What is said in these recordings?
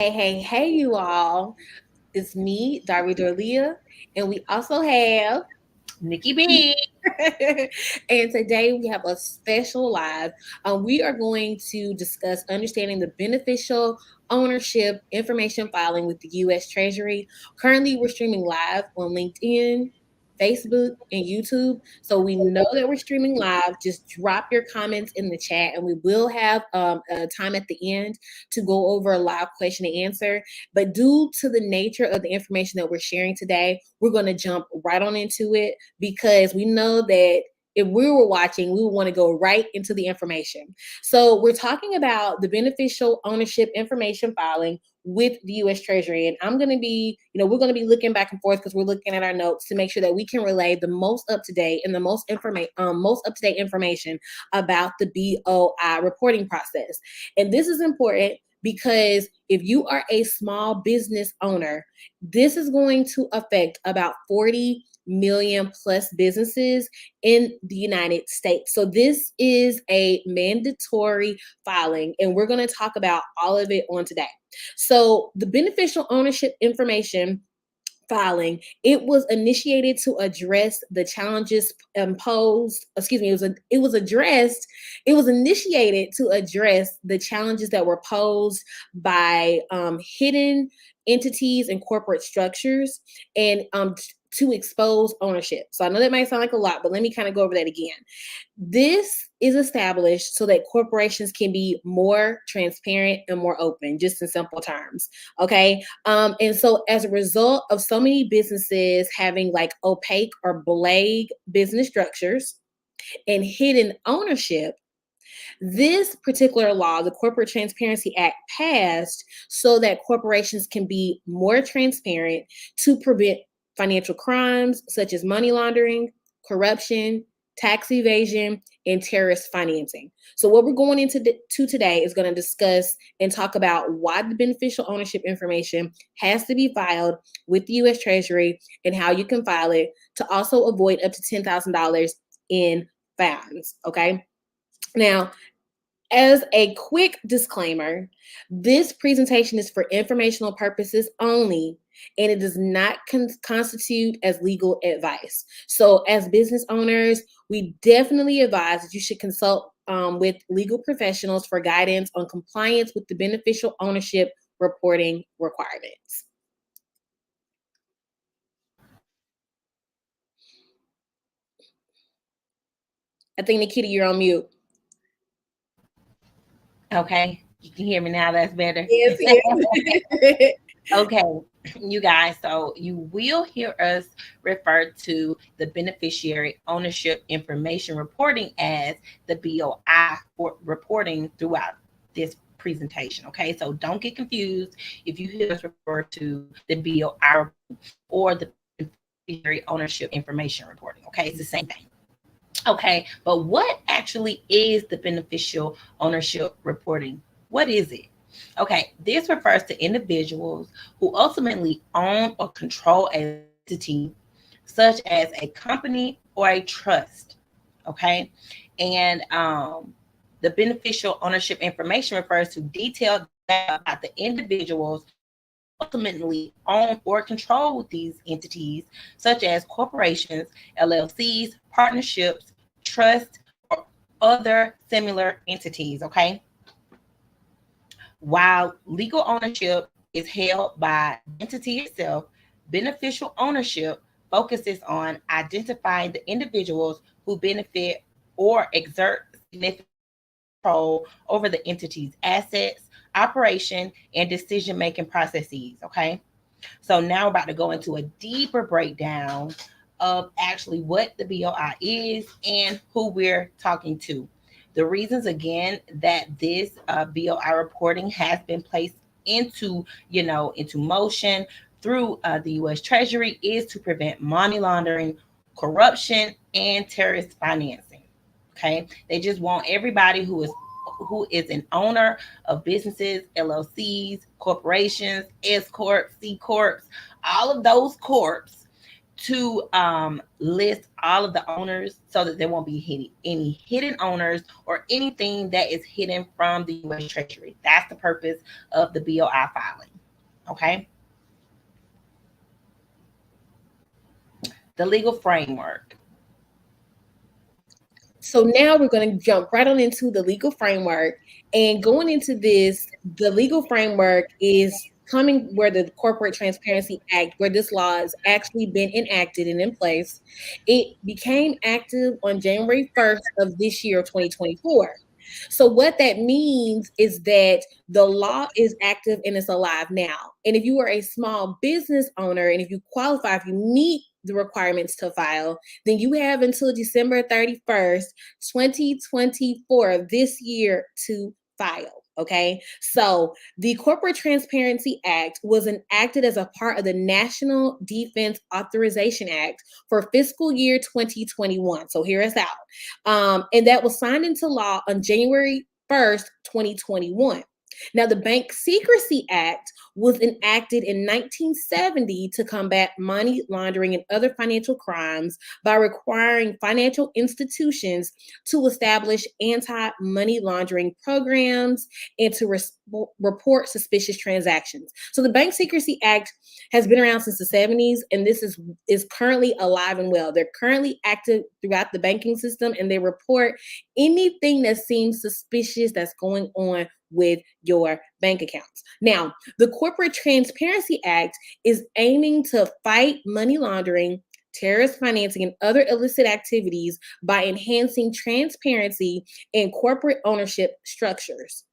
Hey, you all. It's me, Dari Dorlia, and we also have Nikki B. and today we have a special live. We are going to discuss understanding the beneficial ownership information filing with the U.S. Treasury. Currently, we're streaming live on LinkedIn, Facebook, and YouTube. So we know that we're streaming live. Just drop your comments in the chat, and we will have a time at the end to go over a live question and answer. But due to the nature of the information that we're sharing today, we're going to jump right on into it because we know that if we were watching, we would want to go right into the information. So we're talking about the beneficial ownership information filing with the U.S. Treasury, and I'm going to be, we're going to be looking back and forth because we're looking at our notes to make sure that we can relay the most up to date and the most up to date information about the BOI reporting process. And this is important because if you are a small business owner, this is going to affect about 40 million plus businesses in the United States. So this is a mandatory filing, and we're going to talk about all of it on today. So the beneficial ownership information filing, it was initiated to address the challenges imposed, it was initiated to address the challenges that were posed by hidden entities and corporate structures, and to expose ownership. So I know that might sound like a lot, but let me kind of go over that again. This is established so that corporations can be more transparent and more open, just in simple terms. Okay. And so as a result of so many businesses having like opaque or black business structures and hidden ownership, this particular law, the Corporate Transparency Act, passed so that corporations can be more transparent to prevent financial crimes such as money laundering, corruption, tax evasion, and terrorist financing. So what we're going into today is going to discuss and talk about why the beneficial ownership information has to be filed with the U.S. Treasury and how you can file it to also avoid up to $10,000 in fines. Okay. Now, as a quick disclaimer, this presentation is for informational purposes only, and it does not constitute as legal advice. So, as business owners, we definitely advise that you should consult with legal professionals for guidance on compliance with the beneficial ownership reporting requirements. I think, Nikita, you're on mute. Okay, you can hear me now. That's better. Yes, yes. Okay, you guys. So you will hear us refer to the beneficiary ownership information reporting as the BOI reporting throughout this presentation. Okay, so don't get confused if you hear us refer to the BOI or the beneficiary ownership information reporting. Okay, it's the same thing. Okay, but what actually is the beneficial ownership reporting? What is it? Okay, this refers to individuals who ultimately own or control an entity, such as a company or a trust. Okay, and the beneficial ownership information refers to detailed data about the individuals who ultimately own or control these entities, such as corporations, LLCs, partnerships, trust, or other similar entities. Okay. While legal ownership is held by the entity itself, beneficial ownership focuses on identifying the individuals who benefit or exert significant control over the entity's assets, operation, and decision making processes. Okay. So now we're about to go into a deeper breakdown of actually what the BOI is and who we're talking to. The reasons again that this BOI reporting has been placed into into motion through the U.S. Treasury is to prevent money laundering, corruption, and terrorist financing. Okay, they just want everybody who is an owner of businesses, LLCs, corporations, S corps, C corps, all of those corps to list all of the owners so that there won't be any hidden owners or anything that is hidden from the U.S. Treasury. That's the purpose of the BOI filing. Okay. The legal framework. So now we're going to jump right on into the legal framework. And going into this, the legal framework is coming where the Corporate Transparency Act, where this law has actually been enacted and in place. It became active on January 1st of this year, 2024. So what that means is that the law is active and it's alive now. And if you are a small business owner and if you qualify, if you meet the requirements to file, then you have until December 31st, 2024 of this year to file. Okay, so the Corporate Transparency Act was enacted as a part of the National Defense Authorization Act for fiscal year 2021. So hear us out. And that was signed into law on January 1st, 2021. Now, the Bank Secrecy Act was enacted in 1970 to combat money laundering and other financial crimes by requiring financial institutions to establish anti-money laundering programs and to report suspicious transactions. So the Bank Secrecy Act has been around since the 70s, and this is currently alive and well. They're currently active throughout the banking system, and they report anything that seems suspicious that's going on with your bank accounts. Now, the Corporate Transparency Act is aiming to fight money laundering, terrorist financing, and other illicit activities by enhancing transparency in corporate ownership structures.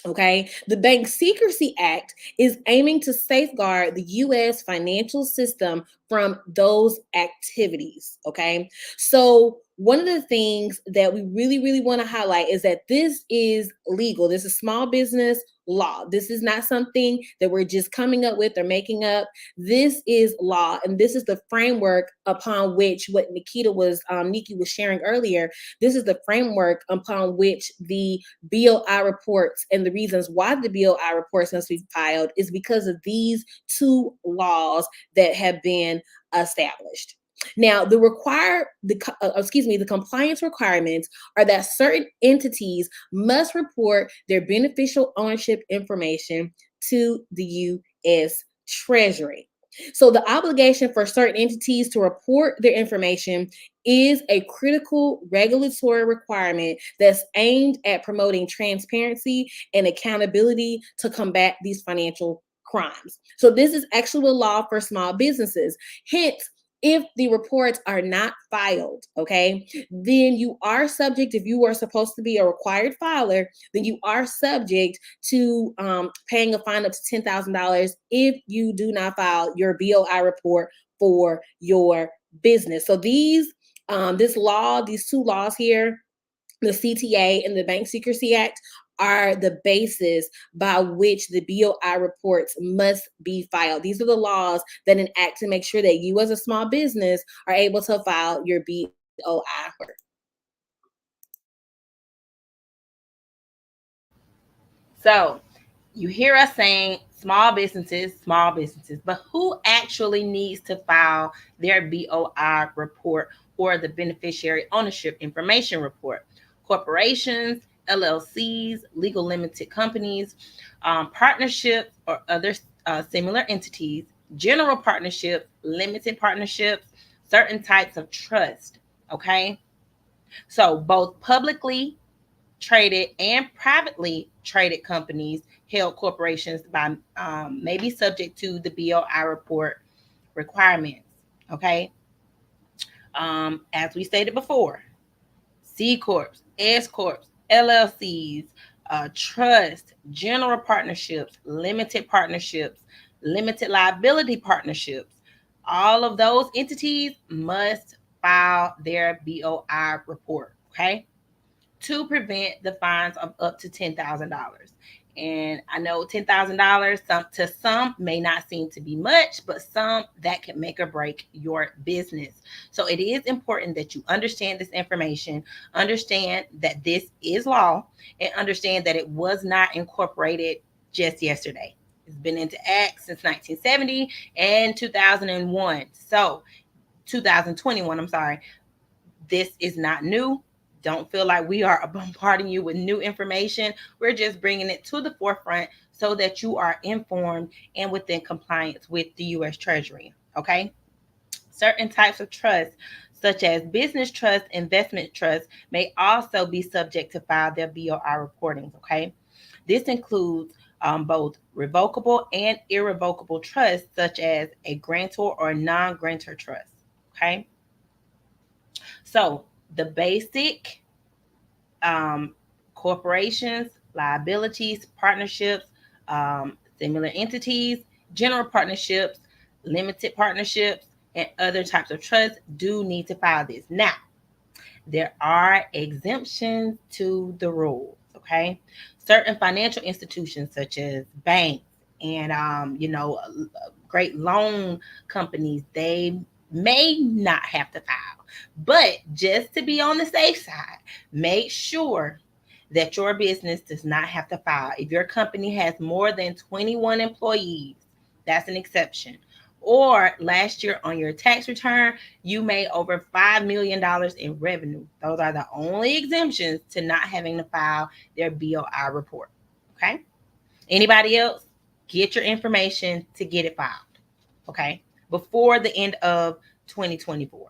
Okay, the Bank Secrecy Act is aiming to safeguard the U.S. financial system from those activities. Okay, so one of the things that we really want to highlight is that this is legal. This is small business law. This is not something that we're just coming up with or making up. This is law, and this is the framework upon which what Nikki was sharing earlier. This is the framework upon which the BOI reports, and the reasons why the BOI reports must be filed is because of these two laws that have been established. Now, the compliance requirements are that certain entities must report their beneficial ownership information to the U.S. Treasury. So the obligation for certain entities to report their information is a critical regulatory requirement that's aimed at promoting transparency and accountability to combat these financial crimes. So this is actually a law for small businesses. Hence, if the reports are not filed, okay, then you are subject, if you are supposed to be a required filer, then you are subject to paying a fine up to $10,000 if you do not file your BOI report for your business. So these two laws here, the CTA and the Bank Secrecy Act, are the basis by which the BOI reports must be filed. These are the laws that enact to make sure that you as a small business are able to file your BOI report. So you hear us saying small businesses, but who actually needs to file their BOI report or the beneficiary ownership information report? Corporations, LLCs, legal limited companies, partnerships or other similar entities, general partnerships, limited partnerships, certain types of trust. Okay. So both publicly traded and privately traded companies, held corporations by may be subject to the BOI report requirements. Okay. As we stated before, C Corps, S Corps, LLCs, trust, general partnerships, limited liability partnerships, all of those entities must file their BOI report. Okay. To prevent the fines of up to $10,000. And I know $10,000 to some may not seem to be much, but some that can make or break your business. So it is important that you understand this information, understand that this is law, and understand that it was not incorporated just yesterday. It's been into act since 1970 and 2001. So 2021, I'm sorry. This is not new. Don't feel like we are bombarding you with new information. We're just bringing it to the forefront so that you are informed and within compliance with the U.S. Treasury. Okay. Certain types of trust, such as business trust, investment trust, may also be subject to file their BOI reportings. Okay. This includes both revocable and irrevocable trusts, such as a grantor or non-grantor trust. Okay. So the basic um, corporations, liabilities, partnerships, similar entities, general partnerships, limited partnerships, and other types of trusts do need to file this. Now, there are exemptions to the rules, okay? Certain financial institutions, such as banks and, great loan companies, they may not have to file. But just to be on the safe side, make sure that your business does not have to file. If your company has more than 21 employees, that's an exception. Or last year on your tax return, you made over $5 million in revenue. Those are the only exemptions to not having to file their BOI report. Okay. Anybody else? Get your information to get it filed. Okay. Before the end of 2024.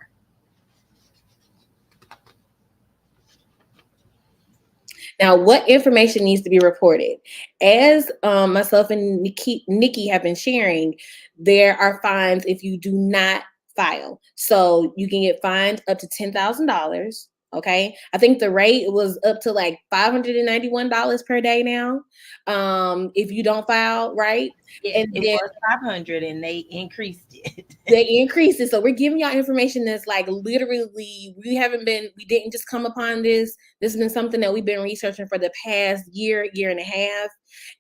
Now, what information needs to be reported? As myself and Nikki have been sharing, there are fines if you do not file. So you can get fined up to $10,000. Okay, I think the rate was up to like $591 per day now. If you don't file, right? Yes, And it then was 500 and they increased it. they increase it. So we're giving y'all information that's like literally, we didn't just come upon this. This has been something that we've been researching for the past year and a half.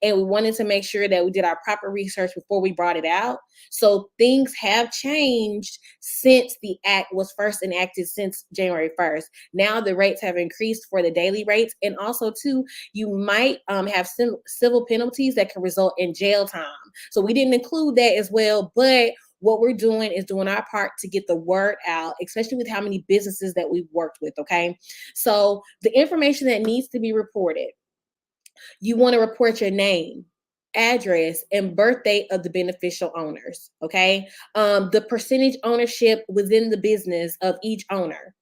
And we wanted to make sure that we did our proper research before we brought it out. So things have changed since the act was first enacted since January 1st. Now the rates have increased for the daily rates. And also too, you might have civil penalties that can result in jail time. So we didn't include that as well, but what we're doing is doing our part to get the word out, especially with how many businesses that we've worked with. Okay. So the information that needs to be reported, you want to report your name, address, and birth date of the beneficial owners. Okay. The percentage ownership within the business of each owner.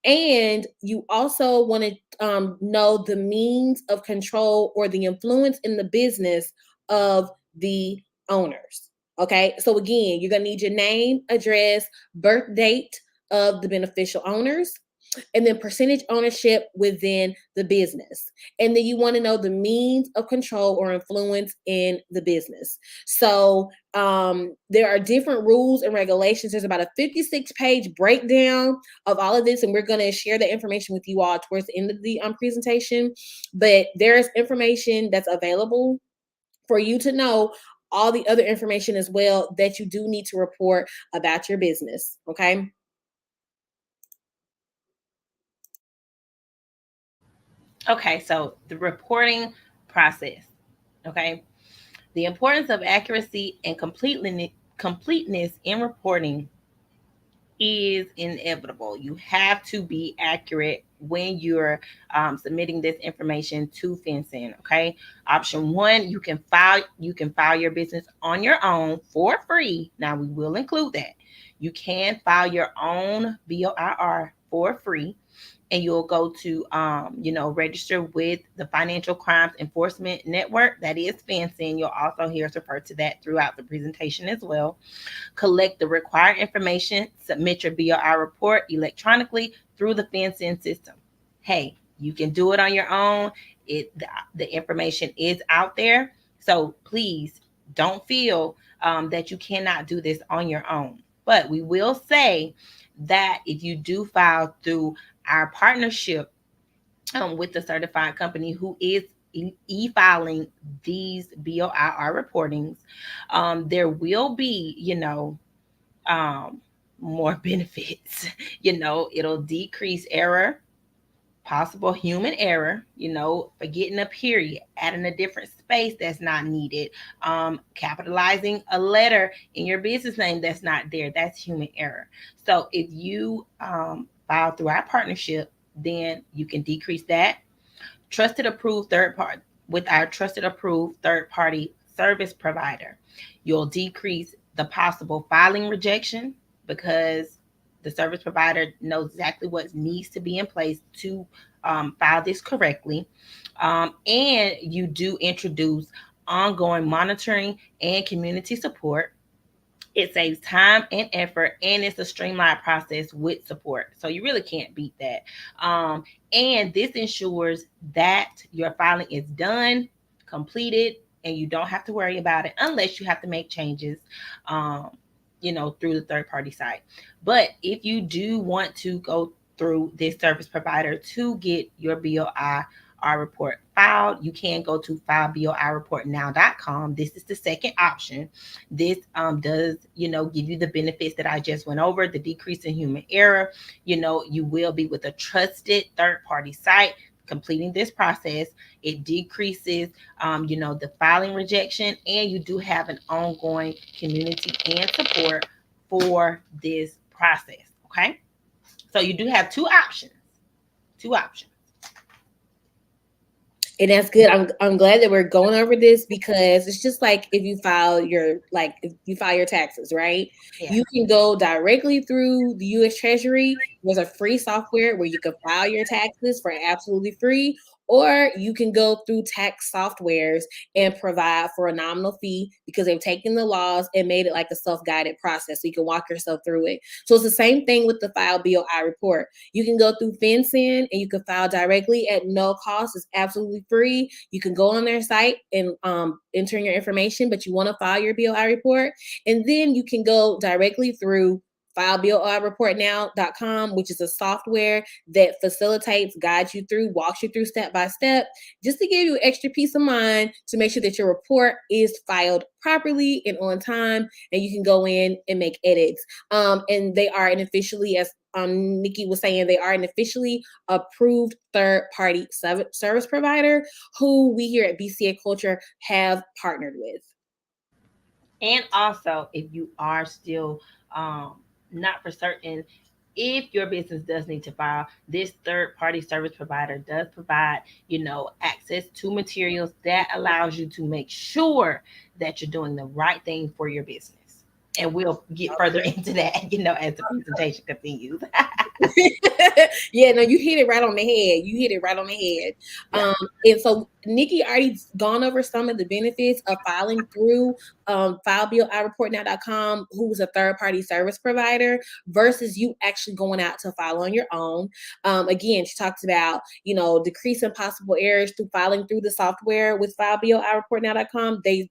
And you also want to know the means of control or the influence in the business of the owners. Okay, so again, you're going to need your name, address, birth date of the beneficial owners, and then percentage ownership within the business. And then you want to know the means of control or influence in the business. So there are different rules and regulations. There's about a 56-page breakdown of all of this, and we're going to share the information with you all towards the end of the presentation. But there's information that's available for you to know all the other information as well that you do need to report about your business. Okay. Okay, so the reporting process. Okay. The importance of accuracy and completeness in reporting is inevitable. You have to be accurate when you're submitting this information to FinCEN. Okay. Option one, you can file your business on your own for free. Now we will include that. You can file your own BOIR for free, and you'll go to register with the Financial Crimes Enforcement Network. That is FinCEN. You'll also hear us refer to that throughout the presentation as well. Collect the required information, submit your BOI report electronically through the FinCEN system. Hey, you can do it on your own. The information is out there. So please don't feel that you cannot do this on your own. But we will say that if you do file through our partnership with the certified company who is e-filing these BOIR reportings, there will be, more benefits. It'll decrease error, possible human error, forgetting a period, adding a different space that's not needed, capitalizing a letter in your business name that's not there. That's human error. So if you file through our partnership, then you can decrease that. Trusted approved third with our trusted approved third-party service provider. You'll decrease the possible filing rejection because the service provider knows exactly what needs to be in place to file this correctly. And you do introduce ongoing monitoring and community support. It saves time and effort, and it's a streamlined process with support. So you really can't beat that. And this ensures that your filing is done, completed, and you don't have to worry about it unless you have to make changes, through the third party site. But if you do want to go through this service provider to get your BOI report filed, you can go to fileBOIreportnow.com. This is the second option. This does, give you the benefits that I just went over, the decrease in human error. You will be with a trusted third-party site completing this process. It decreases, the filing rejection, and you do have an ongoing community and support for this process. Okay. So you do have two options. And that's good. I'm glad that we're going over this because it's just like if you file your taxes, right? Yeah. You can go directly through the US Treasury. There's a free software where you can file your taxes for absolutely free, or you can go through tax softwares and provide for a nominal fee because they've taken the laws and made it like a self-guided process so you can walk yourself through it. So it's the same thing with the File BOI report. You can go through FinCEN and you can file directly at no cost. It's absolutely free. You can go on their site and enter in your information, but you want to file your BOI report. And then you can go directly through FileBOIreportnow.com, which is a software that facilitates, guides you through, walks you through step by step, just to give you extra peace of mind to make sure that your report is filed properly and on time, and you can go in and make edits. And they are an officially, as Nikki was saying, they are an officially approved third-party service provider who we here at BCA Culture have partnered with. And also, if you are still not for certain if your business does need to file, this third-party service provider does provide, access to materials that allows you to make sure that you're doing the right thing for your business. And we'll get further into that, as the presentation continues. Yeah, no, you hit it right on the head. Yeah. And so Nikki already gone over some of the benefits of filing through FileBOIreportnow.com, who's a third-party service provider, versus you actually going out to file on your own. Again, she talks about, decreasing possible errors through filing through the software with FileBOIreportnow.com. They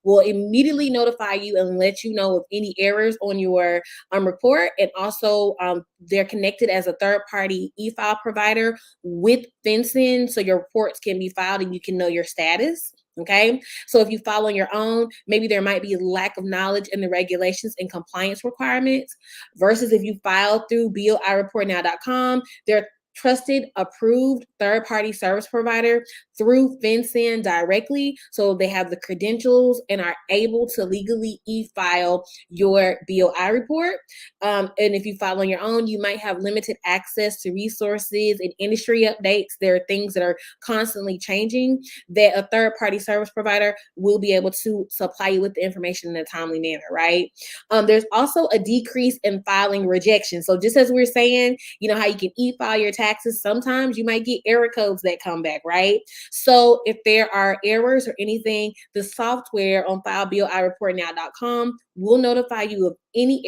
will immediately notify you and let you know of any errors on your report. And also, they're connected as a third-party e-file provider with FinCEN, so your reports can be filed and you can know your status. Okay, so if you file on your own, maybe there might be a lack of knowledge in the regulations and compliance requirements, versus if you file through BOIreportnow.com, they're trusted, approved third-party service provider through FinCEN directly. So they have the credentials and are able to legally e-file your BOI report. And if you file on your own, you might have limited access to resources and industry updates. There are things that are constantly changing that a third-party service provider will be able to supply you with the information in a timely manner, right? There's also a decrease in filing rejection. So just as we're saying, how you can e-file your taxes, sometimes you might get error codes that come back, right? So if there are errors or anything, the software on FileBOIreportnow.com will notify you of any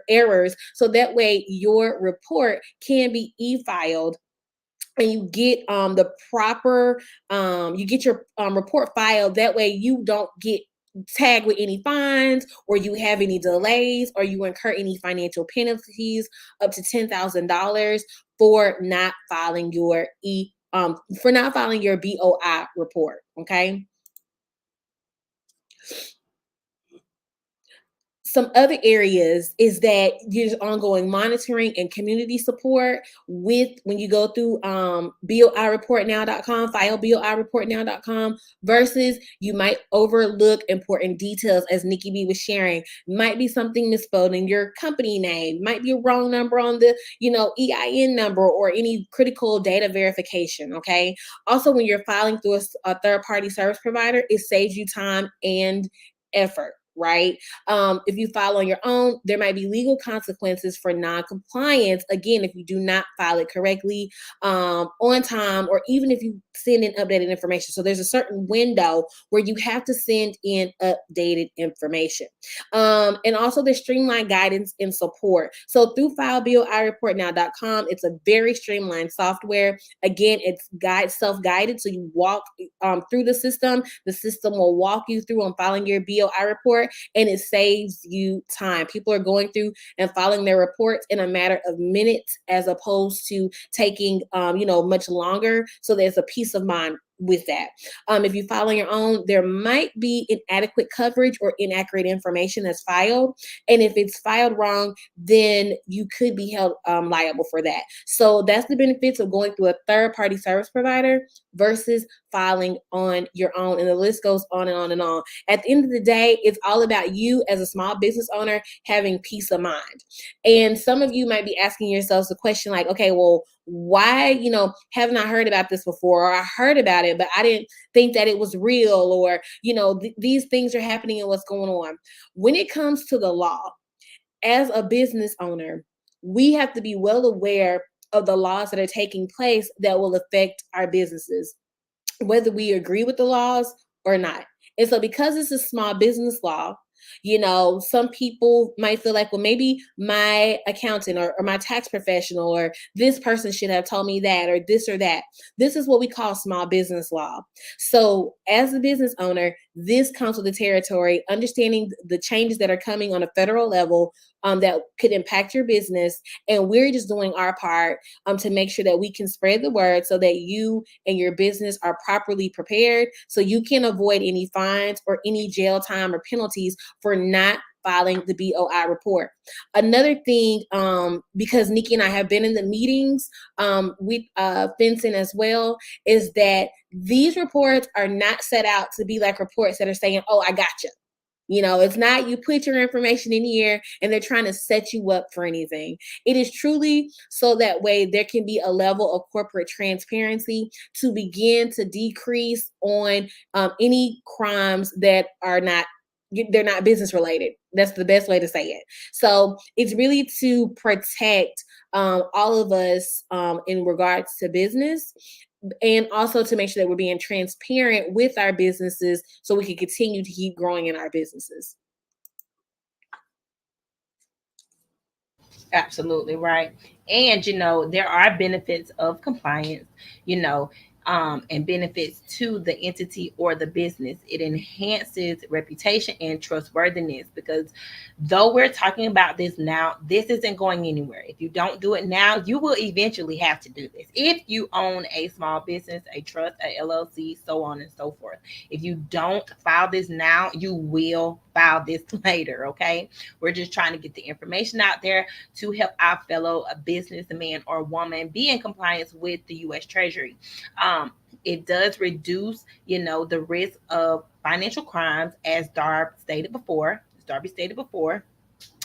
errors, so that way your report can be e-filed and you get the proper, you get your report filed. That way you don't get tagged with any fines, or you have any delays, or you incur any financial penalties up to $10,000 for not filing your BOI report. Okay. some other areas is that there's ongoing monitoring and community support with when you go through boireportnow.com, file boireportnow.com, versus you might overlook important details, as Nikki B was sharing. Might be something misspelled in your company name, might be a wrong number on the EIN number, or any critical data verification. Okay. Also, when you're filing through a third-party service provider, it saves you time and effort, right? If you file on your own, there might be legal consequences for non-compliance. Again, if you do not file it correctly, on time, or even if you send in updated information. So there's a certain window where you have to send in updated information. And also there's streamlined guidance and support. So through fileboireportnow.com, it's a very streamlined software. Again, it's self-guided. So you walk through the system. The system will walk you through on filing your BOI report, and it saves you time. People are going through and filing their reports in a matter of minutes, as opposed to taking much longer. So there's a peace of mind with that. If you file on your own, there might be inadequate coverage or inaccurate information that's filed. And if it's filed wrong, then you could be held liable for that. So that's the benefits of going through a third-party service provider versus filing on your own. And the list goes on and on and on. At the end of the day, it's all about you as a small business owner having peace of mind. And some of you might be asking yourselves the question like, okay, well, why, haven't I heard about this before? Or I heard about it, but I didn't think that it was real, or, these things are happening and what's going on. When it comes to the law, as a business owner, we have to be well aware of the laws that are taking place that will affect our businesses, whether we agree with the laws or not. And so because it's a small business law, some people might feel like, well, maybe my accountant or my tax professional or this person should have told me that, or this or that. This is what we call small business law. So as a business owner, this comes with the territory, understanding the changes that are coming on a federal level that could impact your business. And we're just doing our part to make sure that we can spread the word so that you and your business are properly prepared, so you can avoid any fines or any jail time or penalties for not filing the BOI report. Another thing, because Nikki and I have been in the meetings with Fenton as well, is that these reports are not set out to be like reports that are saying, oh, I got you. It's not you put your information in here and they're trying to set you up for anything. It is truly so that way there can be a level of corporate transparency to begin to decrease on any crimes that are they're not business related. That's the best way to say it. So it's really to protect all of us in regards to business, and also to make sure that we're being transparent with our businesses so we can continue to keep growing in our businesses. Absolutely right. And, there are benefits of compliance, and benefits to the entity or the business. It enhances reputation and trustworthiness, because though we're talking about this now, this isn't going anywhere. If you don't do it now, you will eventually have to do this. If you own a small business, a trust, a LLC, so on and so forth. If you don't file this now, you will file this later. Okay. We're just trying to get the information out there to help our fellow businessman or woman be in compliance with the U.S. Treasury. It does reduce, the risk of financial crimes, as Darby stated before,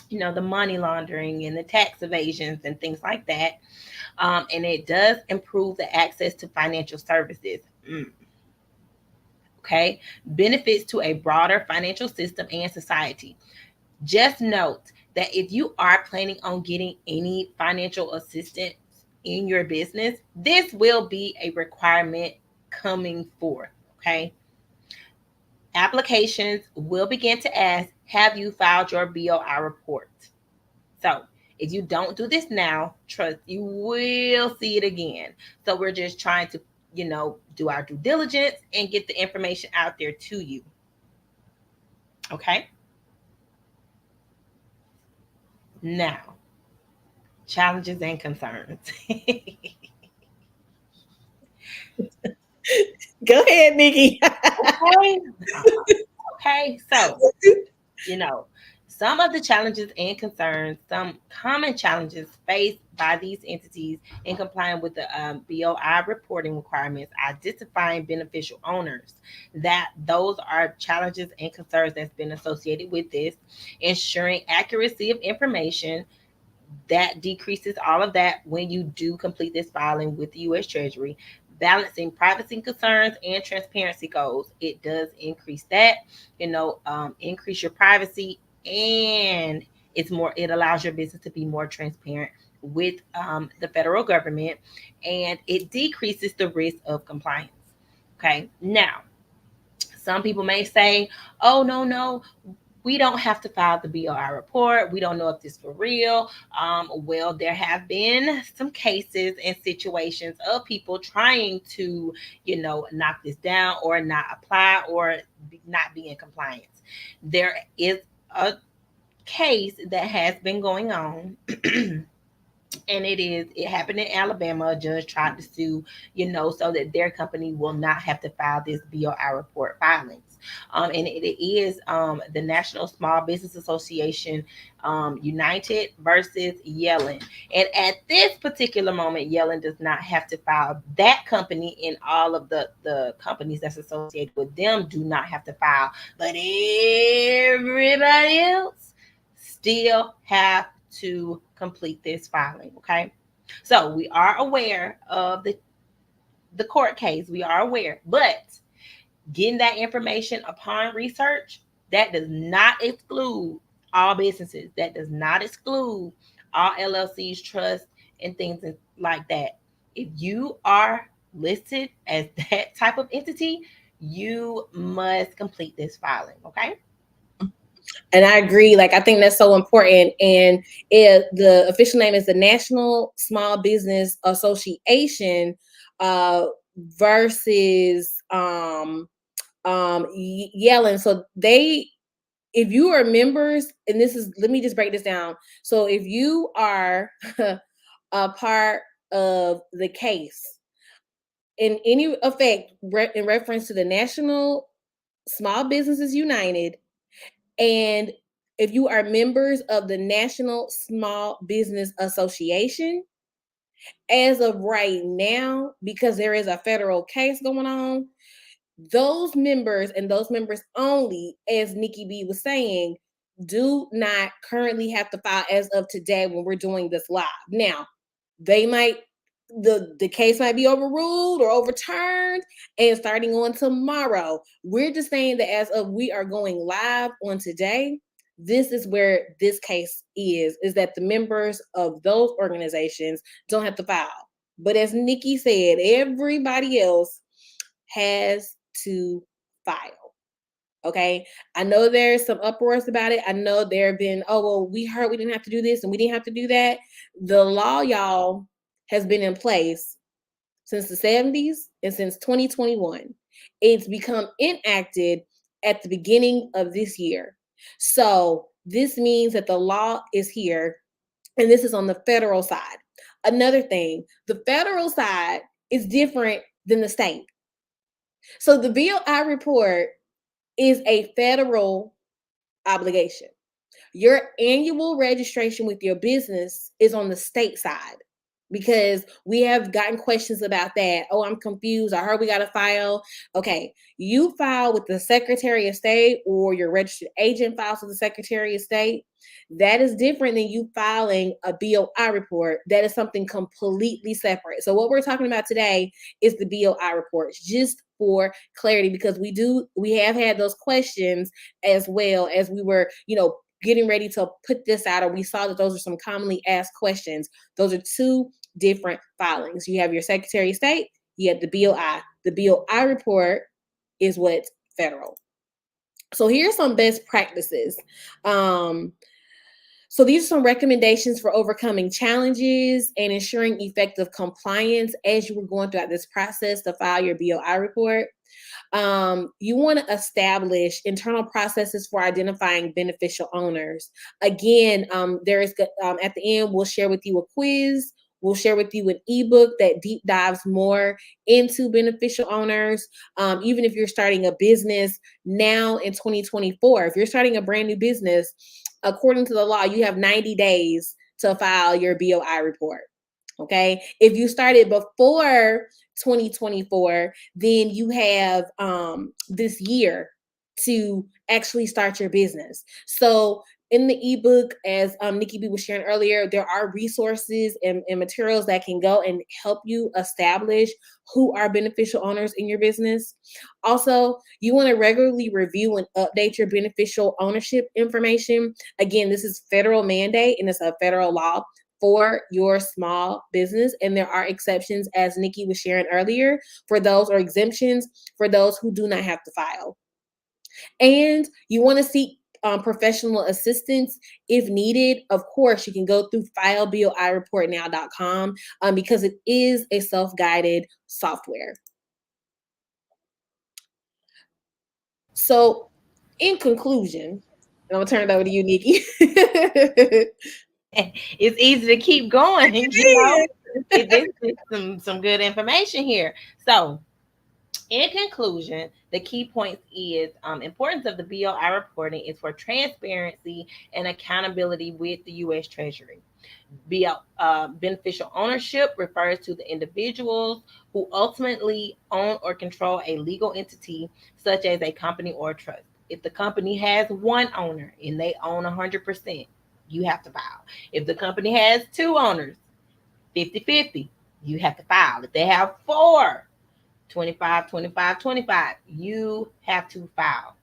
the money laundering and the tax evasions and things like that. And it does improve the access to financial services. Okay. Benefits to a broader financial system and society. Just note that if you are planning on getting any financial assistance in your business, this will be a requirement coming forth. Okay. Applications will begin to ask, have you filed your BOI report? So if you don't do this now, trust you will see it again. So we're just trying to, do our due diligence and get the information out there to you. Okay. Now, challenges and concerns. Go ahead, Nikki. Okay. Okay. So, Some of the challenges and concerns, some common challenges faced by these entities in complying with the BOI reporting requirements, identifying beneficial owners. That those are challenges and concerns that's been associated with this. Ensuring accuracy of information, that decreases all of that when you do complete this filing with the U.S. Treasury. Balancing privacy concerns and transparency goals, it does increase that. Increase your privacy, and it allows your business to be more transparent with the federal government, and it decreases the risk of compliance. Okay, now some people may say, oh, no, we don't have to file the BOI report. We don't know if this is for real. Well, there have been some cases and situations of people trying to, knock this down or not apply or not be in compliance. There is a case that has been going on. And it happened in Alabama. A judge tried to sue, so that their company will not have to file this BOI report filings. And it is the National Small Business Association United versus Yellen. And at this particular moment, Yellen does not have to file. That company and all of the companies that's associated with them do not have to file. But everybody else still have to complete this filing. Okay, so we are aware of the court case. We are aware, but getting that information upon research, that does not exclude all businesses. That does not exclude all LLCs, trusts, and things like that. If you are listed as that type of entity, you must complete this filing. Okay. And I agree. Like, I think that's so important. And the official name is the National Small Business Association versus Yellen. So if you are members, and let me just break this down. So if you are a part of the case in any effect in reference to the National Small Businesses United, and if you are members of the National Small Business Association, as of right now, because there is a federal case going on, those members and those members only, as Nikki B was saying, do not currently have to file as of today when we're doing this live. Now, the case might be overruled or overturned, and starting on tomorrow. We're just saying that as of we are going live on today, this is where this case is that the members of those organizations don't have to file. But as Nikki said, everybody else has to file. Okay. I know there's some uproars about it. I know there have been, oh, well, we heard we didn't have to do this and we didn't have to do that. The law, y'all, has been in place since the 70s and since 2021. It's become enacted at the beginning of this year. So this means that the law is here, and this is on the federal side. Another thing, the federal side is different than the state. So the BOI report is a federal obligation. Your annual registration with your business is on the state side, because we have gotten questions about that. Oh, I'm confused. I heard we got to file. Okay, you file with the Secretary of State, or your registered agent files with the Secretary of State. That is different than you filing a BOI report. That is something completely separate. So what we're talking about today is the BOI reports, just for clarity, because we have had those questions as well as we were, getting ready to put this out, or we saw that those are some commonly asked questions. Those are two different filings. You have your Secretary of State, you have the BOI. The BOI report is what's federal. So here's some best practices. So these are some recommendations for overcoming challenges and ensuring effective compliance as you were going throughout this process to file your BOI report. You want to establish internal processes for identifying beneficial owners. Again, there is at the end, we'll share with you a quiz. We'll share with you an ebook that deep dives more into beneficial owners. Even if you're starting a business now in 2024, if you're starting a brand new business, according to the law, you have 90 days to file your BOI report. Okay. If you started before 2024, then you have this year to actually start your business. So in the ebook, as Nikki B was sharing earlier, there are resources and materials that can go and help you establish who are beneficial owners in your business. Also, you want to regularly review and update your beneficial ownership information. Again, this is federal mandate and it's a federal law for your small business. And there are exceptions, as Nikki was sharing earlier, for those, or exemptions for those who do not have to file. And you want to seek professional assistance if needed. Of course, you can go through fileBOIreportnow.com because it is a self-guided software. So in conclusion, I'm going to turn it over to you, Nikki. It's easy to keep going, you know. This is some good information here. So in conclusion, the key points is importance of the BOI reporting is for transparency and accountability with the U.S. Treasury. Beneficial ownership refers to the individuals who ultimately own or control a legal entity, such as a company or trust. If the company has one owner and they own 100%, you have to file. If the company has two owners, 50-50, you have to file. If they have four, 25, 25, 25, you have to file.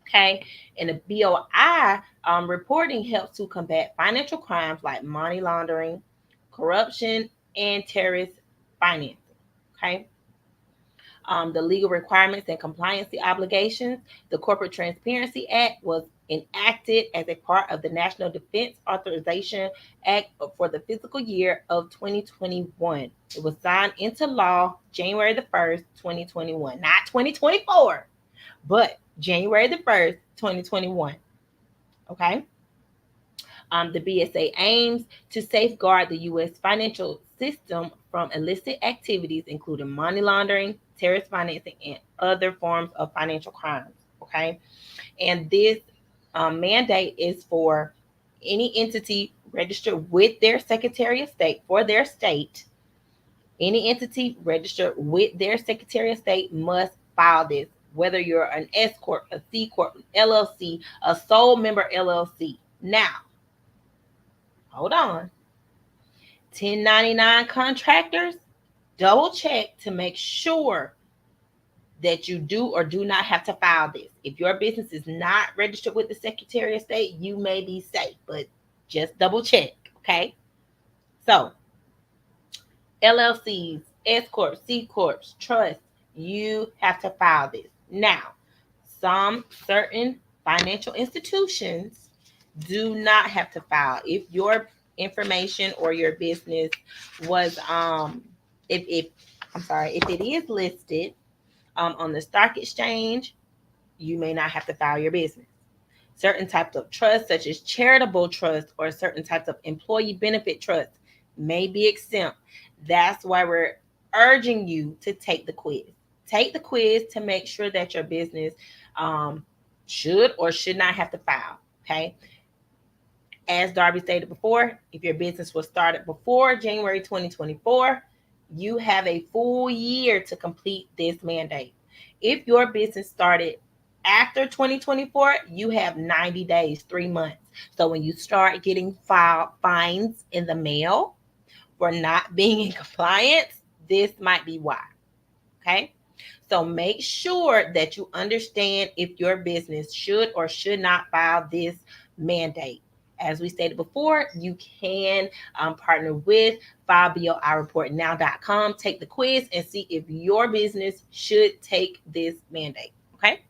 Okay. And the BOI reporting helps to combat financial crimes like money laundering, corruption, and terrorist financing. Okay. The legal requirements and compliancy obligations. The Corporate Transparency Act was enacted as a part of the National Defense Authorization Act for the fiscal year of 2021. It was signed into law January the 1st, 2021, not 2024, but January the 1st, 2021. Okay. The BSA aims to safeguard the U.S. financial system from illicit activities, including money laundering, terrorist financing, and other forms of financial crimes. Okay. And this mandate is for any entity registered with their Secretary of State for their state. Any entity registered with their Secretary of State must file this, whether you're an S Corp, a C Corp, LLC, a sole member LLC. Now, hold on. 1099 contractors, double check to make sure that you do or do not have to file this. If your business is not registered with the Secretary of State, you may be safe, but just double check, okay? So, LLCs, S Corps, C Corps, trusts, you have to file this. Now, some certain financial institutions do not have to file. If your information or your business was if it is listed on the stock exchange, you may not have to file your business. Certain types of trusts, such as charitable trusts or certain types of employee benefit trusts, may be exempt. That's why we're urging you to take the quiz. Take the quiz to make sure that your business should or should not have to file. Okay. As Darby stated before, if your business was started before January 2024, you have a full year to complete this mandate. If your business started after 2024, you have 90 days, 3 months. So when you start getting fines in the mail for not being in compliance, this might be why. Okay. So make sure that you understand if your business should or should not file this mandate. As we stated before, you can partner with fileBOIreportnow.com, take the quiz, and see if your business should take this mandate. Okay.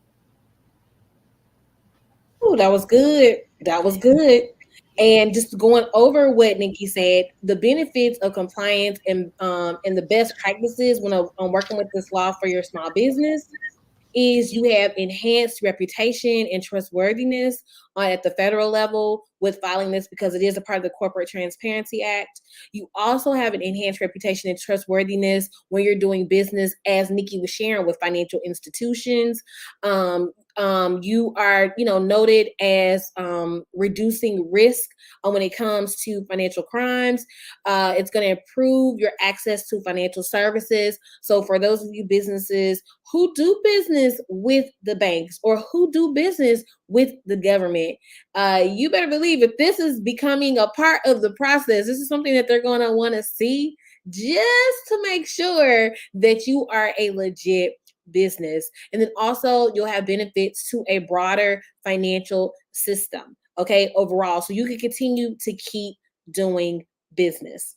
Ooh, that was good. That was good. And just going over what Nikki said, the benefits of compliance and the best practices when I'm working with this law for your small business is you have enhanced reputation and trustworthiness at the federal level with filing this because it is a part of the Corporate Transparency Act. You also have an enhanced reputation and trustworthiness when you're doing business, as Nikki was sharing, with financial institutions. You are, noted as reducing risk when it comes to financial crimes. It's going to improve your access to financial services. So for those of you businesses who do business with the banks or who do business with the government, you better believe if this is becoming a part of the process, this is something that they're going to want to see just to make sure that you are a legit business. And then also you'll have benefits to a broader financial system, okay, overall. So you can continue to keep doing business.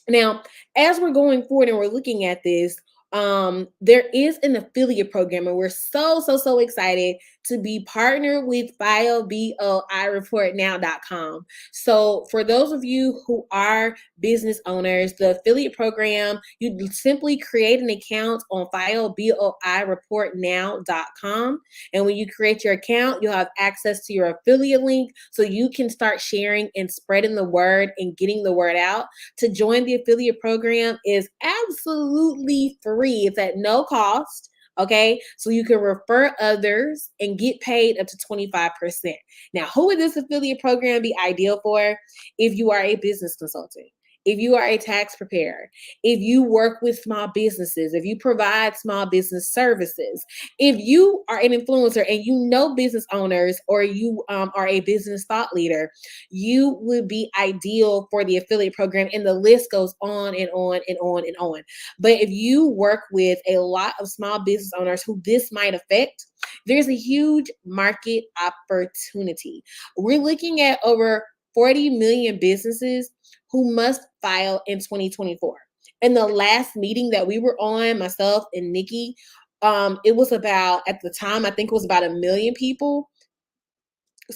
Now, as we're going forward and we're looking at this, there is an affiliate program, and we're so excited to be partnered with FileBOIReportNow.com. So for those of you who are business owners, the affiliate program, you simply create an account on FileBOIReportNow.com. And when you create your account, you'll have access to your affiliate link so you can start sharing and spreading the word and getting the word out. To join the affiliate program is absolutely free. It's at no cost. Okay, so you can refer others and get paid up to 25%. Now, who would this affiliate program be ideal for? If you are a business consultant, if you are a tax preparer, if you work with small businesses, if you provide small business services, if you are an influencer and you know business owners, or you are a business thought leader, you would be ideal for the affiliate program. And the list goes on and on and on and on. But if you work with a lot of small business owners who this might affect, there's a huge market opportunity. We're looking at over 40 million businesses who must file in 2024. In the last meeting that we were on, myself and Nikki, it was about, at the time, I think it was about 1 million people,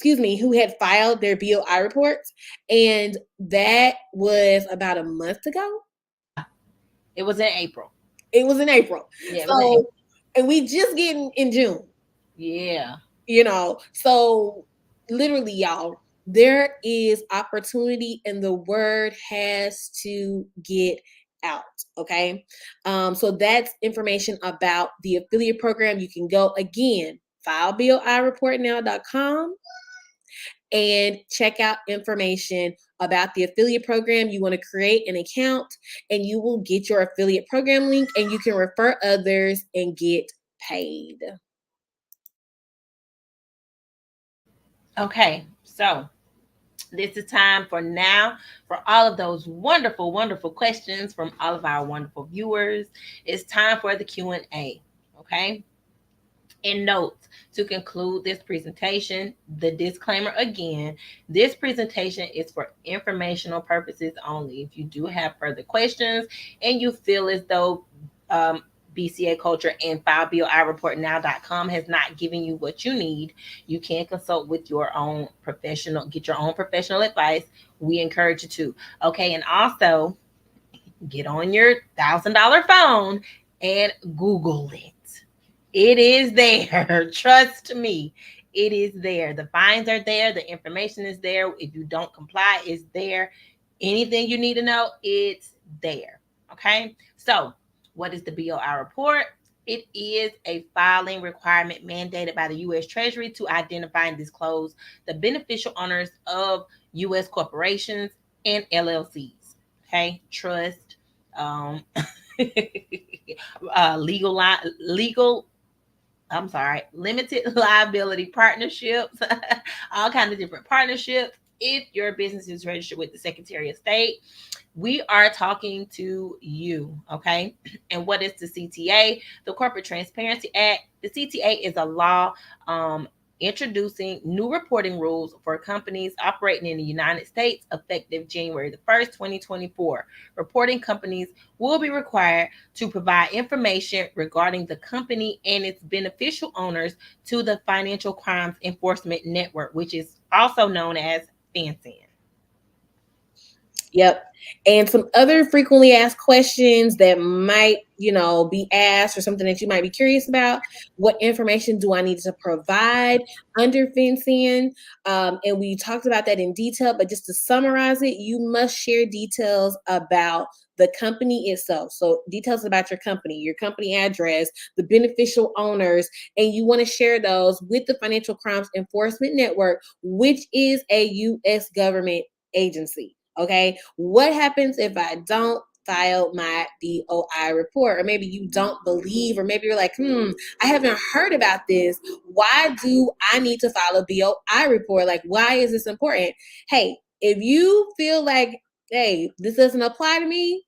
who had filed their BOI reports. And that was about a month ago. It was in April. It was in April. Yeah, so, and we just getting in June. Yeah. So literally, y'all, there is opportunity and the word has to get out. Okay. So that's information about the affiliate program. You can go again, FileBOIReportNow.com, and check out information about the affiliate program. You want to create an account and you will get your affiliate program link and you can refer others and get paid. Okay, so this is time for all of those wonderful, wonderful questions from all of our wonderful viewers. It's time for the Q&A, okay? And note, to conclude this presentation, the disclaimer again, this presentation is for informational purposes only. If you do have further questions and you feel as though BCA Culture and FileBOIReportNow.com has not given you what you need, you can consult with your own professional, get your own professional advice. We encourage you to. Okay, and also get on your $1,000 phone and Google it. It is there. Trust me, it is there. The fines are there. The information is there. If you don't comply, it's there. Anything you need to know, it's there. Okay, so what is the BOI report? It is a filing requirement mandated by the U.S. Treasury to identify and disclose the beneficial owners of U.S. corporations and LLCs. Okay, trust, limited liability partnerships, all kinds of different partnerships. If your business is registered with the Secretary of State, we are talking to you, okay? And what is the CTA? The Corporate Transparency Act. The CTA is a law introducing new reporting rules for companies operating in the United States effective January the 1st, 2024. Reporting companies will be required to provide information regarding the company and its beneficial owners to the Financial Crimes Enforcement Network, which is also known as FANCEN. Yep. And some other frequently asked questions that might, be asked, or something that you might be curious about. What information do I need to provide under FinCEN? And we talked about that in detail, but just to summarize it, you must share details about the company itself. So details about your company address, the beneficial owners, and you want to share those with the Financial Crimes Enforcement Network, which is a U.S. government agency. Okay, what happens if I don't file my BOI report? Or maybe you don't believe, or maybe you're like, I haven't heard about this. Why do I need to file a BOI report? Like, why is this important? Hey, if you feel like, hey, this doesn't apply to me,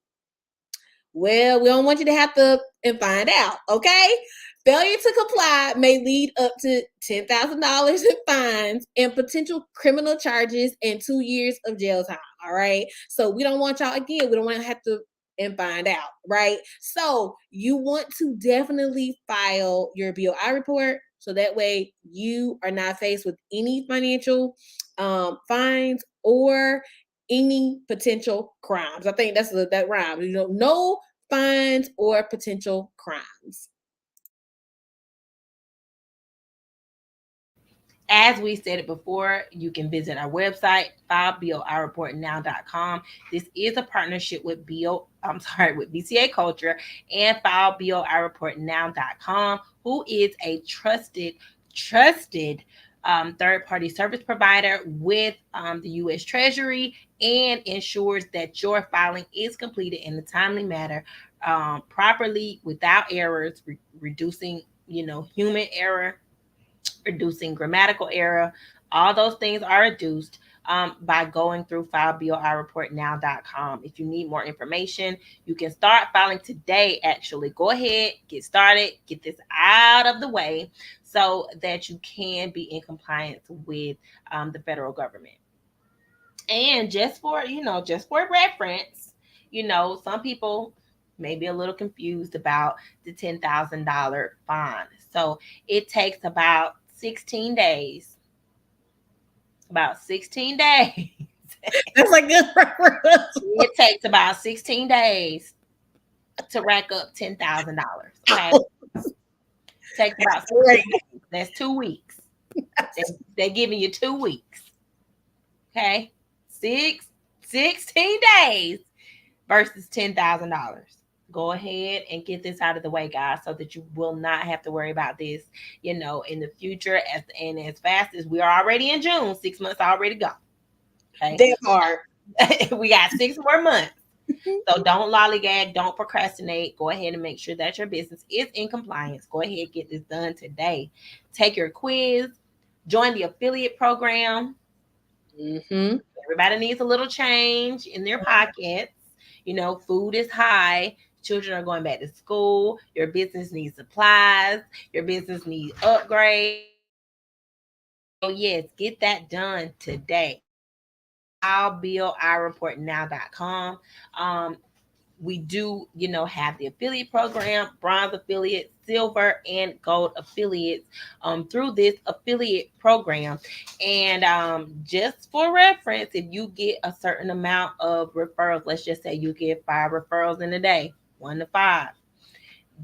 well, we don't want you to have to and find out, okay? Failure to comply may lead up to $10,000 in fines and potential criminal charges and 2 years of jail time, all right? So we don't want y'all, again, we don't want to have to and find out, right? So you want to definitely file your BOI report so that way you are not faced with any financial fines or any potential crimes. I think that rhymes. No fines or potential crimes. As we said it before, you can visit our website, fileBOIReportNow.com. This is a partnership with with BCA Culture and fileBOIReportNow.com, who is a trusted third-party service provider with the U.S. Treasury, and ensures that your filing is completed in a timely manner, properly, without errors, reducing human error, reducing grammatical error. All those things are reduced by going through fileBOIReportNow.com. If you need more information, you can start filing today. Actually, go ahead, get started, get this out of the way so that you can be in compliance with the federal government. And just for reference, some people may be a little confused about the $10,000 fine. So it takes about 16 days. About 16 days. That's a good reference. It takes about 16 days to rack up $10,000. Okay. Takes about 16 days. That's 2 weeks. They're giving you 2 weeks. Okay. 16 days versus $10,000. Go ahead and get this out of the way, guys, so that you will not have to worry about this, in the future. As fast as we are already in June, 6 months already gone. Okay. That hard. We got 6 more months. So don't lollygag, don't procrastinate. Go ahead and make sure that your business is in compliance. Go ahead and get this done today. Take your quiz, join the affiliate program. Mm-hmm. Everybody needs a little change in their pockets. Food is high. Children are going back to school. Your business needs supplies. Your business needs upgrades. So yes, get that done today. FileBOIReportNow.com. We do, have the affiliate program, bronze affiliates, silver, and gold affiliates through this affiliate program. And just for reference, if you get a certain amount of referrals, let's just say you get 5 referrals in a day, 1 to 5.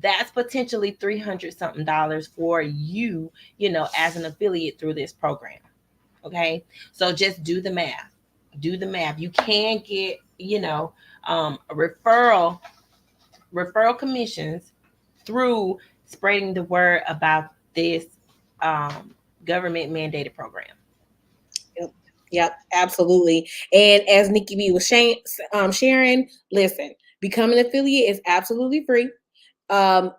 That's potentially $300 something for you, as an affiliate through this program. Okay. So just do the math. You can get, referral commissions through spreading the word about this government mandated program. Yep, absolutely. And as Nikki B was sharing, listen, becoming an affiliate is absolutely free.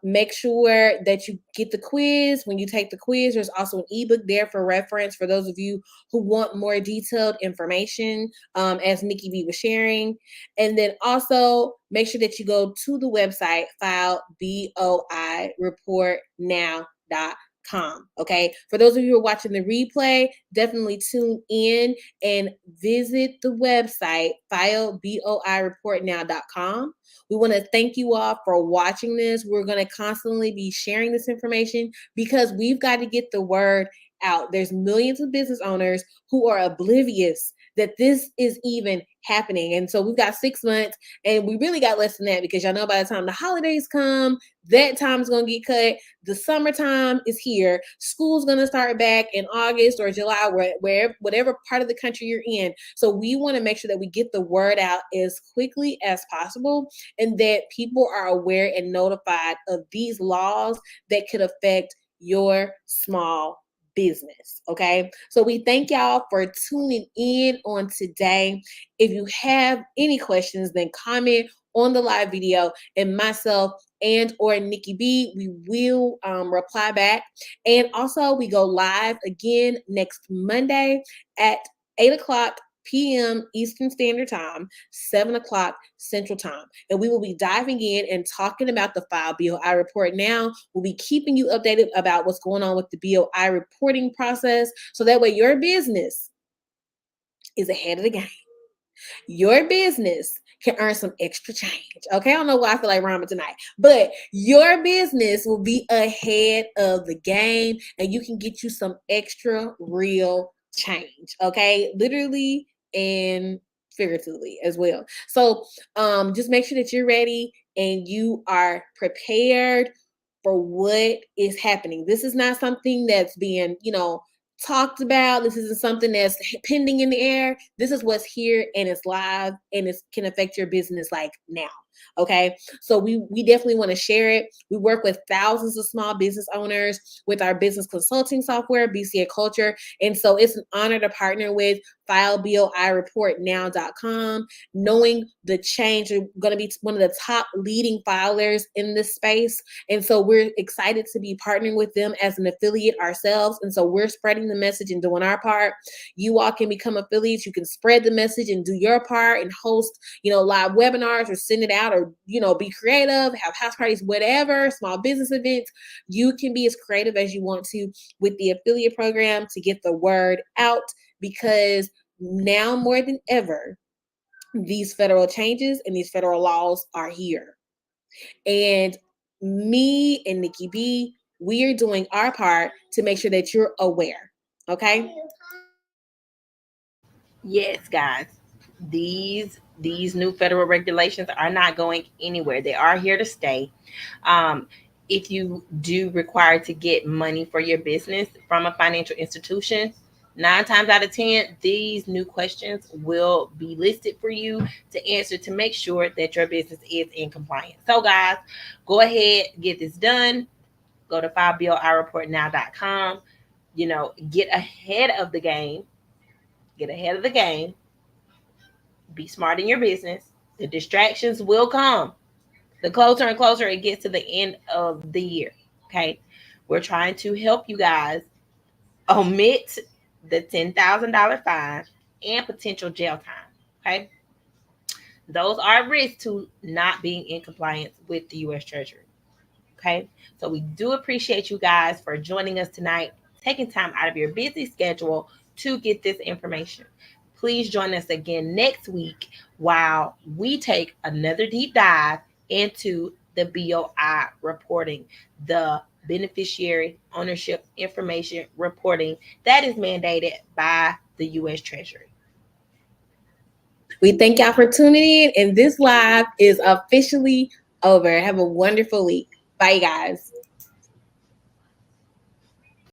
Make sure that you get the quiz. When you take the quiz, there's also an ebook there for reference for those of you who want more detailed information, as Nikki B was sharing. And then also make sure that you go to the website, fileBOIReportNow.com. Okay, for those of you who are watching the replay, definitely tune in and visit the website, fileBOIReportNow.com. We want to thank you all for watching this. We're going to constantly be sharing this information because we've got to get the word out. There's millions of business owners who are oblivious that this is even happening. And so we've got 6 months, and we really got less than that, because y'all know by the time the holidays come, that time is going to get cut. The summertime is here. School's going to start back in August or July, where whatever part of the country you're in. So we want to make sure that we get the word out as quickly as possible, and that people are aware and notified of these laws that could affect your small business. Okay, so we thank y'all for tuning in on today. If you have any questions, then comment on the live video, and myself and or Nikki B, we will reply back. And also, we go live again next Monday at 8:00 p.m. Eastern Standard Time, 7 o'clock Central Time. And we will be diving in and talking about the file BOI report now. We'll be keeping you updated about what's going on with the BOI reporting process, so that way your business is ahead of the game. Your business can earn some extra change. Okay, I don't know why I feel like rhyming tonight, but your business will be ahead of the game, and you can get you some extra real change. Okay, literally and figuratively as well. So just make sure that you're ready and you are prepared for what is happening. This is not something that's being, talked about. This isn't something that's pending in the air. This is what's here, and it's live, and it can affect your business like now. Okay, so we definitely want to share it. We work with thousands of small business owners with our business consulting software, BCA Culture, and so it's an honor to partner with FileBOIReportNow.com, knowing the change. We're going to be one of the top leading filers in this space, and so we're excited to be partnering with them as an affiliate ourselves. And so we're spreading the message and doing our part. You all can become affiliates. You can spread the message and do your part and host, live webinars or send it out, or, be creative, have house parties, whatever, small business events. You can be as creative as you want to with the affiliate program to get the word out, because now more than ever, these federal changes and these federal laws are here. And me and Nikki B, we are doing our part to make sure that you're aware. Okay? Yes, guys. These new federal regulations are not going anywhere. They are here to stay. If you do require to get money for your business from a financial institution, 9 times out of 10, these new questions will be listed for you to answer to make sure that your business is in compliance. So, guys, go ahead, get this done. Go to FileBOIReportNow.com. Get ahead of the game. Get ahead of the game. Be smart in your business. The distractions will come. The closer and closer it gets to the end of the year. Okay. We're trying to help you guys omit the $10,000 fine and potential jail time. Okay. Those are risks to not being in compliance with the U.S. Treasury. Okay. So we do appreciate you guys for joining us tonight, taking time out of your busy schedule to get this information. Please join us again next week while we take another deep dive into the BOI reporting, the beneficiary ownership information reporting that is mandated by the U.S. Treasury. We thank y'all for tuning in, and this live is officially over. Have a wonderful week. Bye, guys.